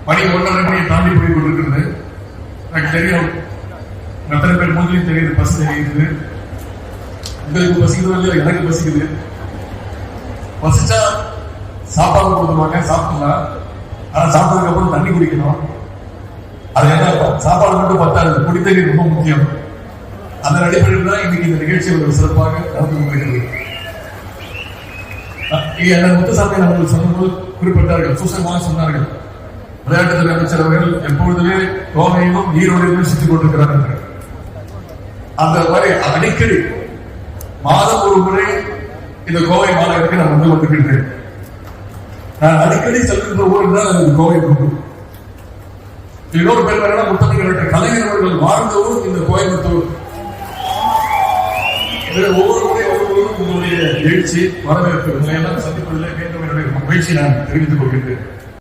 மணி 1:30 மணியை தாண்டி போய் கொண்டிருக்கிறது. எனக்கு தெரியும், எத்தனை பேர் மூஞ்சிலையும் தெரியுது, பசி தெரியுது. உங்களுக்கு பசிக்குதோ இல்லையா, எனக்கு பசிக்குது. பசிச்சா சாப்பாடு கொடுத்துருவாங்க, சாப்பிடலாம். ஆனா சாப்பிட்டதுக்கு அப்புறம் தண்ணி குடிக்கணும். அது என்ன, சாப்பாடு மட்டும் பத்தாது, குடித்தண்ணீர் ரொம்ப முக்கியம். அந்த அடிப்படையில் தான் இன்னைக்கு இந்த நிகழ்ச்சி ஒரு சிறப்பாக நடந்து கொண்டிருக்கிறது. முத்துசாமி அவர்கள் சொன்னபோது குறிப்பிட்டார்கள், சூசகமாக சொன்னார்கள், விளையாட்டுத்துறை அமைச்சர் அவர்கள் எப்பொழுதுமே கோவையிலும் ஈரோடையிலும் சுற்றிக் கொண்டிருக்கிறார்கள். அந்த மாதிரி அடிக்கடி மாதம் ஒரு முறை இந்த கோவை மாநகருக்கு நான் வந்து கொண்டிருக்கிறேன். நான் அடிக்கடி செல்கின்ற ஊர் தான் அது கோவை கொண்டு. இன்னொரு பேர் வேற முத்தமிழ் கலைஞர் அவர்கள் வாழ்ந்த ஊர் இந்த கோயம்புத்தூர். ஒவ்வொரு முறையும் உங்களுடைய எழுச்சி வரவேற்பு எல்லாம் சந்திப்பதில் மீண்டும் என்னுடைய மகிழ்ச்சி நான் தெரிவித்துக் கொள்கின்றேன்.